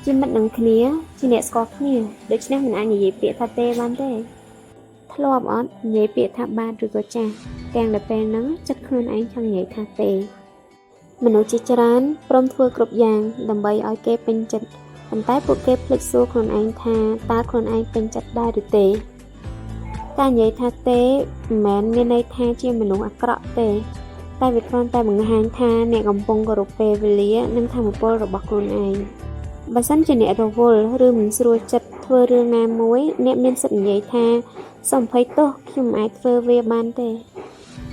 ជាមិត្តនឹងគ្នាជាអ្នកស្គាល់គ្នាដូច្នេះមិនអាចនិយាយពាក្យថាទេបានទេធ្លាប់អត់និយាយពាក្យថាបាទឬក៏ចាស់ទាំងតែពេលហ្នឹងចិត្តខ្លួនឯងចង់និយាយថាទេមនុស្សជាច្រើនព្រមធ្វើគ្រប់យ៉ាងដើម្បីឲ្យគេពេញចិត្តប៉ុន្តែពួកគេភ្លេចសួរខ្លួនឯងថាតើខ្លួនឯងពេញចិត្តដែរឬទេការនិយាយថាទេមិនមែនមានន័យថាជាមនុស្សអាក្រក់ទេតែវាគ្រាន់តែបង្ហាញថាអ្នកកំពុងគោរពពេលវេលានិងធម៌ពលរបស់ខ្លួនឯងបើសិនជាអ្នករវល់ឬមិនស្រួលចិត្តធ្វើរឿងណាមួយអ្នកមានសិទ្ធិនិយាយថាសូមអភ័យទោសខ្ញុំមិនអាចធ្វើវាបានទេ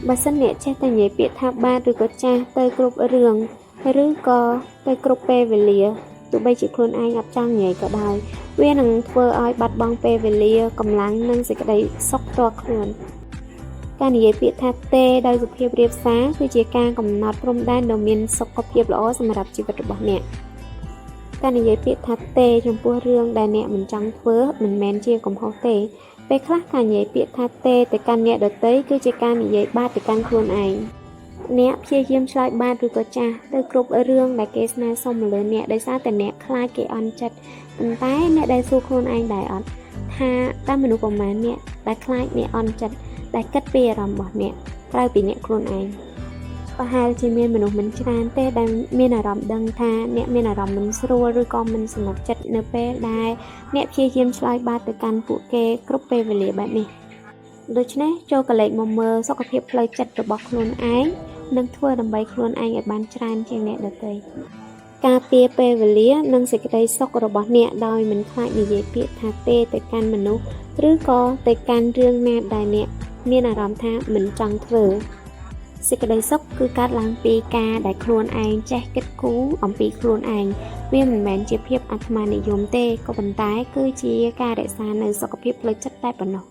បើសិនអ្នកចេះតែនិយាយពាក្យថាបាទឬក៏ចាស់ទៅគ្រប់រឿងឬក៏ទៅគ្រប់ពេលវេលាទោះបីជាខ្លួនឯងអត់ចង់និយាយក៏ដោយវានឹងធ្វើឲ្យបាត់បង់ពេលវេលាកម្លាំងនិងសេចក្តីសុខផ្ទាល់ខ្លួនការនិយាយពាក្យថាទេដោយសុភាពរាបសារគឺជាការកំណត់ព្រំដែនដ៏មានសុខភាពល្អសម្រាប់ជីវិតរបស់អ្នកការនិយាយពាក្យថាទេចំពោះរឿងដែលអ្នកមិនចង់ធ្វើមិនមែនជាកំហុសទេពេលខ្លះការនិយាយពាក្យថាទេទៅកាន់អ្នកដទៃគឺជាការនិយាយបាទទៅកាន់ខ្លួនឯងអ្នកព្យាយាមឆ្លើយបាទឬក៏ចាស់ទៅគ្រប់រឿងដែលគេស្នើសុំមកលើអ្នកដោយសារតែអ្នកខ្លាចគេអន់ចិត្តប៉ុន្តែអ្នកដែលសួរខ្លួនឯងដែរអត់ថាតើមនុស្សប្រមាណអ្នកដែលខ្លាចអ្នកអន់ចិត្តដែលគិតពីអារម្មណ៍របស់អ្នកក្រៅពីអ្នកខ្លួនឯងប្រហែលជាមានមនុស្សមិនច្រើនទេដែលមានអារម្មណ៍ដឹងថាអ្នកមានអារម្មណ៍មិនស្រួលឬក៏មិនសនុកចិត្តនៅពេលដែលអ្នកព្យាយាមឆ្លើយបាទទៅកាន់ពួកគេគ្រប់ពេលវេលាបែបនេះដូច្នេះចូលកលេចមកមើលសុខភាពផ្លូវចិត្តរបស់ខ្លួនឯងនិងធ្វើដើម្បីខ្លួនឯងឲ្យបានច្រើនជាងអ្នកដទៃការពារពេលវេលានិងសេចក្តីសុខរបស់អ្នកដោយមិនខ្លាចនិយាយពាក្យថាទេទៅកាន់មនុស្សឬក៏ទៅកាន់រឿងណាដែលអ្នកមានអារម្មណ៍ថាមិនចង់ធ្វើសេចក្តីសុខគឺកើតឡើងពីការដែលខ្លួនឯងចេះគិតគូរអំពីខ្លួនឯងវាមិនមែនជាភាពអាត្មានិយមទេក៏ប៉ុន្តែគឺជាការរក្សានៅសុខភាពផ្លូវចិត្តតែប៉ុណ្ណោះ